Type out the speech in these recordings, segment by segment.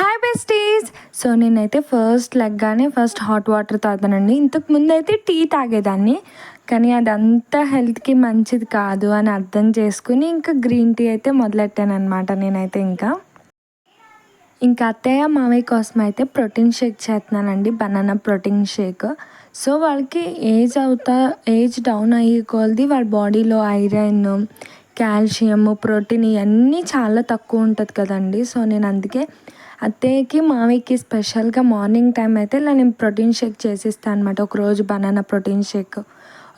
Hi besties. So నేనైతే first hot water తాగుతానండి. ఇంతకు ముందు అయితే టీ తాగేదాన్ని, కానీ అదంతా హెల్త్కి మంచిది కాదు అని అర్థం చేసుకుని ఇంకా గ్రీన్ టీ అయితే మొదలెట్టాను అనమాట. నేనైతే ఇంకా అత్తయ్య మామయ్య కోసం అయితే ప్రోటీన్ షేక్ చేస్తున్నానండి, బనానా ప్రోటీన్ షేక్. సో వాళ్ళకి ఏజ్ డౌన్ అయ్యే కొలది వాళ్ళ బాడీలో ఐరన్, కాల్షియం, ప్రోటీన్ ఇవన్నీ చాలా తక్కువ ఉంటుంది కదండి. సో నేను అందుకే అత్తయ్యకి మామయ్యకి స్పెషల్గా మార్నింగ్ టైం అయితే ఇలా నేను ప్రోటీన్ షేక్ చేసిస్తాను అనమాట. ఒకరోజు బనానా ప్రోటీన్ షేక్,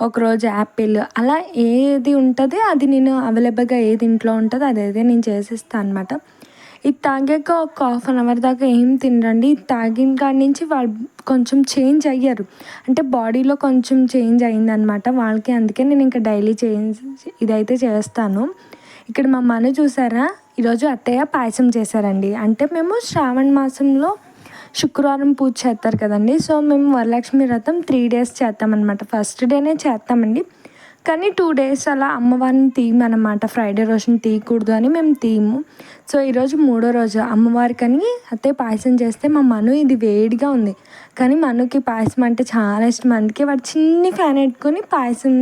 ఒకరోజు యాపిల్, అలా ఏది ఉంటుంది అది నేను అవైలబుల్గా ఏది ఇంట్లో ఉంటుందో అదైతే నేను చేసిస్తాను అనమాట. ఇది తాగాక ఒక హాఫ్ అన్ అవర్ దాకా ఏం తినరండి. ఇది తాగిన కాడి నుంచి వాళ్ళు కొంచెం చేంజ్ అయ్యారు, అంటే బాడీలో కొంచెం చేంజ్ అయిందనమాట వాళ్ళకి. అందుకే నేను ఇంకా డైలీ ఇదైతే చేస్తాను. ఇక్కడ మా మను చూసారా, ఈరోజు అత్తయ్య పాయసం చేశారండి. అంటే మేము శ్రావణ మాసంలో శుక్రవారం పూజ చేస్తారు కదండి. సో మేము వరలక్ష్మి వ్రతం 3 days చేస్తామన్నమాట. ఫస్ట్ డేనే చేస్తామండి, కానీ 2 days అలా అమ్మవారిని తీయమన్నమాట. ఫ్రైడే రోజున తీయకూడదు అని మేము తీయము. సో ఈరోజు 3వ రోజు అమ్మవారికని అత్తయ్య పాయసం చేస్తే మా మను ఇది వేడిగా ఉంది, కానీ మనుకి పాయసం అంటే చాలా ఇష్టం. అందుకే వాడు చిన్ని ఫ్యాన్ పెట్టుకొని పాయసం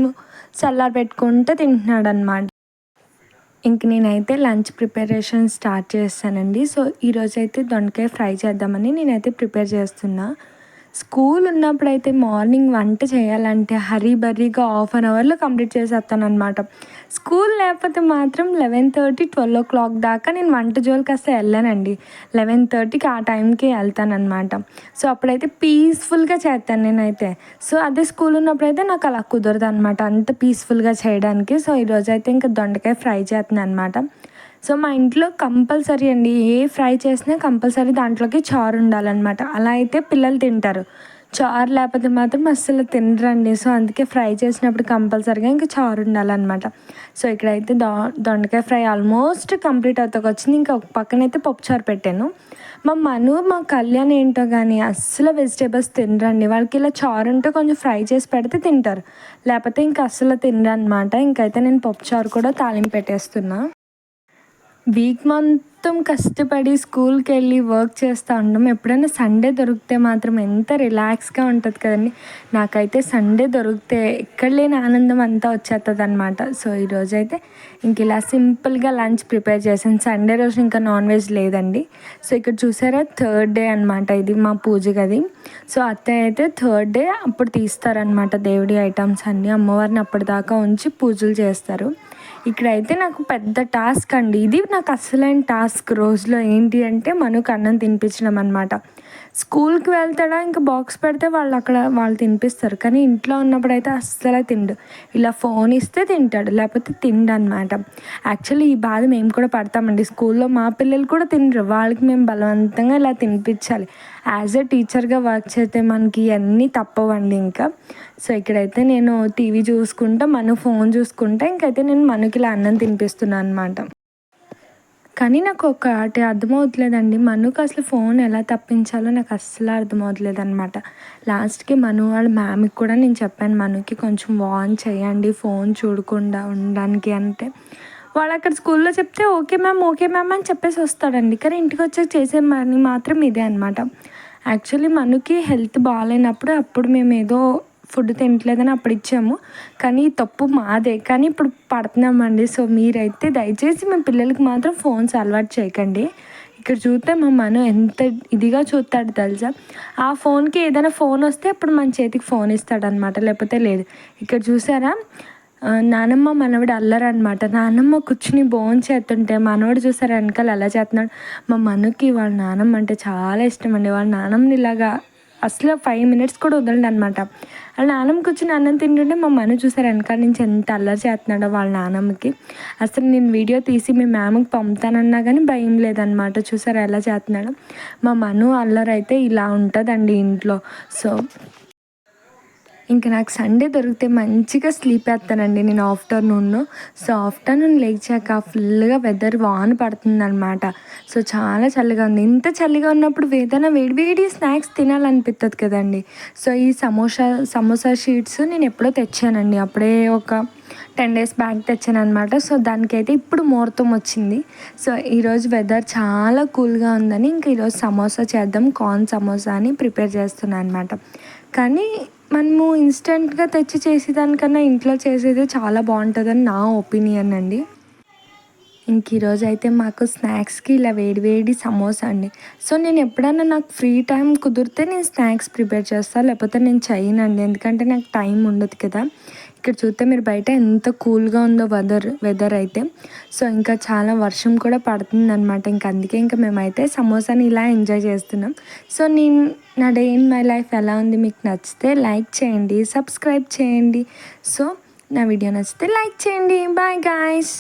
చల్లారి పెట్టుకుంటూ తింటున్నాడు అనమాట. ఇంక నేనైతే లంచ్ ప్రిపరేషన్ స్టార్ట్ చేస్తానండి. సో ఈరోజైతే దొండకాయ ఫ్రై చేద్దామని నేనైతే ప్రిపేర్ చేస్తున్నా. స్కూల్ ఉన్నప్పుడైతే మార్నింగ్ వంట చేయాలంటే బర్రీగా హాఫ్ అన్ అవర్లో కంప్లీట్ చేసేస్తాను అనమాట. స్కూల్ లేకపోతే మాత్రం 11:30, 12 o'clock దాకా నేను వంట జోలికి అసలు వెళ్ళానండి. 11:30కి ఆ టైంకి వెళ్తాను అనమాట. సో అప్పుడైతే పీస్ఫుల్గా చేస్తాను నేనైతే. సో అదే స్కూల్ ఉన్నప్పుడైతే నాకు అలా కుదరదు అనమాట, అంత పీస్ఫుల్గా చేయడానికి. సో ఈరోజైతే ఇంకా దొండకాయ ఫ్రై చేస్తున్నాను అనమాట. సో మా ఇంట్లో కంపల్సరీ అండి, ఏ ఫ్రై చేసినా కంపల్సరీ దాంట్లోకి చారు ఉండాలన్నమాట. అలా అయితే పిల్లలు తింటారు. చారు లేకపోతే మాత్రం అస్సలు తినరండి. సో అందుకే ఫ్రై చేసినప్పుడు కంపల్సరీగా ఇంకా చారు ఉండాలన్నమాట. సో ఇక్కడైతే దొండకాయ ఫ్రై ఆల్మోస్ట్ కంప్లీట్ అవుతాకొచ్చింది. ఇంకా ఒక పక్కనైతే పప్పుచారు పెట్టాను. మా మను, మా కళ్యాణ్ ఏంటో కానీ అస్సలు వెజిటేబుల్స్ తినరండి. వాళ్ళకి ఇలా చారు ఉంటే కొంచెం ఫ్రై చేసి పెడితే తింటారు, లేకపోతే ఇంకా అస్సలు తినరు అనమాట. ఇంకైతే నేను పప్పుచారు కూడా తాలింపు పెట్టేస్తున్నా. వీక్ మొత్తం కష్టపడి స్కూల్కి వెళ్ళి వర్క్ చేస్తూ ఉంటాం. ఎప్పుడైనా సండే దొరికితే మాత్రం ఎంత రిలాక్స్గా ఉంటుంది కదండి. నాకైతే సండే దొరికితే ఎక్కడ లేని ఆనందం అంతా వచ్చేస్తుంది అనమాట. సో ఈరోజైతే ఇంక ఇలా సింపుల్గా లంచ్ ప్రిపేర్ చేశాను. సండే రోజు ఇంకా నాన్ వెజ్ లేదండి. సో ఇక్కడ చూసారా, 3rd day అనమాట ఇది మా పూజ గది. సో అత్తయ్య అయితే 3rd day అప్పుడు తీస్తారనమాట దేవుడి ఐటమ్స్ అన్నీ. అమ్మవారిని అప్పటిదాకా ఉంచి పూజలు చేస్తారు. ఇక్కడైతే నాకు పెద్ద టాస్క్ అండి, ఇది నాకు అసలైన టాస్క్ రోజులో ఏంటి అంటే మనుకు అన్నం తినిపించడం అనమాట. స్కూల్కి వెళ్తాడా, ఇంకా బాక్స్ పెడితే వాళ్ళు తినిపిస్తారు, కానీ ఇంట్లో ఉన్నప్పుడు అయితే అస్సలే తిండు. ఇలా ఫోన్ ఇస్తే తింటాడు, లేకపోతే తిండు అనమాట. యాక్చువల్లీ ఈ బాధ మేము కూడా పడతామండి. స్కూల్లో మా పిల్లలు కూడా తినరు, వాళ్ళకి మేము బలవంతంగా ఇలా తినిపించాలి. యాజ్ ఏ టీచర్గా వర్క్ చేస్తే మనకి ఇవన్నీ తప్పవండి ఇంకా. సో ఇక్కడైతే నేను టీవీ చూసుకుంటా, ఫోన్ చూసుకుంటా, ఇంకైతే నేను మనకి ఇలా అన్నం తినిపిస్తున్నాను అనమాట. కానీ నాకు ఒకటి అర్థమవుతలేదండి, మనుకు అసలు ఫోన్ ఎలా తప్పించాలో నాకు అస్సలు అర్థమవుతలేదు అనమాట. లాస్ట్కి వాళ్ళ మ్యామ్కి కూడా నేను చెప్పాను, మనుకి కొంచెం వార్న్ చేయండి ఫోన్ చూడకుండా ఉండడానికి అంటే. వాళ్ళు అక్కడ స్కూల్లో చెప్తే ఓకే మ్యామ్ అని చెప్పేసి వస్తాడండి, కానీ ఇంటికి వచ్చాక చేసే పని మాత్రం ఇదే అనమాట. యాక్చువల్లీ మనుకి హెల్త్ బాగాలేనప్పుడు అప్పుడు మేము ఏదో ఫుడ్ తినట్లేదని అప్పుడు ఇచ్చాము, కానీ తప్పు మాదే. కానీ ఇప్పుడు పడుతున్నామండి. సో మీరైతే దయచేసి మీ పిల్లలకి మాత్రం ఫోన్స్ అలవాటు చేయకండి. ఇక్కడ చూస్తే మా మను ఎంత ఇదిగా చూస్తాడు తెలుసా. ఆ ఫోన్కి ఏదైనా ఫోన్ వస్తే అప్పుడు మన చేతికి ఫోన్ ఇస్తాడనమాట, లేకపోతే లేదు. ఇక్కడ చూసారా, నానమ్మ మనవడు అల్లరనమాట. నానమ్మ కూర్చుని చేస్తుంటే మనవడు చూసారా వెనకాల ఎలా చేస్తున్నాడు. మా మనుకి వాళ్ళ నానమ్మ అంటే చాలా ఇష్టం అండి. వాళ్ళ నానమ్మని ఇలాగా అసలు 5 minutes కూడా వదలండి అనమాట. వాళ్ళ నాన్నమ్మ కూర్చొని అన్నం తింటుంటే మా మను చూసారు వెనకాల నుంచి ఎంత అల్లరి చేస్తున్నాడో వాళ్ళ నానమ్మకి. అసలు నేను వీడియో తీసి మీ మ్యామ్కి పంపుతానన్నా కానీ భయం లేదనమాట. చూసారా ఎలా చేస్తున్నాడో. మా మను అల్లరి అయితే ఇలా ఉంటుందండి ఇంట్లో. సో ఇంకా నాకు సండే దొరికితే మంచిగా స్లీప్ వేస్తానండి నేను ఆఫ్టర్నూన్. సో ఆఫ్టర్నూన్ లేచాక ఫుల్గా వెదర్ వాన పడుతుందన్నమాట. సో చాలా చల్లగా ఉంది. ఇంత చలిగా ఉన్నప్పుడు ఏదైనా వేడి స్నాక్స్ తినాలనిపిస్తుంది కదండి. సో ఈ సమోసా షీట్స్ నేను ఎప్పుడో తెచ్చానండి, అప్పుడే ఒక 10 డేస్ బ్యాక్ తెచ్చాను అనమాట. సో దానికైతే ఇప్పుడు ముహూర్తం వచ్చింది. సో ఈరోజు వెదర్ చాలా కూల్గా ఉందని ఇంక ఈరోజు సమోసా చేద్దాం, కార్న్ సమోసా అని ప్రిపేర్ చేస్తున్నాను అనమాట. కానీ మనము ఇన్స్టెంట్గా తెచ్చి చేసేదానికన్నా ఇంట్లో చేసేది చాలా బాగుంటుందని నా ఒపీనియన్ అండి. ఇంక ఈరోజు అయితే మాకు స్నాక్స్కి ఇలా వేడి వేడి సమోసా అండి. సో నేను ఎప్పుడైనా నాకు ఫ్రీ టైం కుదిరితే నేను స్నాక్స్ ప్రిపేర్ చేస్తాను, లేకపోతే నేను చేయనండి, ఎందుకంటే నాకు టైం ఉండదు కదా. ఇక్కడ చూస్తే మీరు బయట ఎంత కూల్గా ఉందో వెదర్ అయితే. సో ఇంకా చాలా వర్షం కూడా పడుతుంది అనమాట. ఇంక అందుకే ఇంకా మేమైతే సమోసాని ఇలా ఎంజాయ్ చేస్తున్నాం. సో నా డే ఇన్ మై లైఫ్ ఎలా ఉంది మీకు నచ్చితే లైక్ చేయండి, సబ్స్క్రైబ్ చేయండి. సో నా వీడియో నచ్చితే లైక్ చేయండి. Bye guys.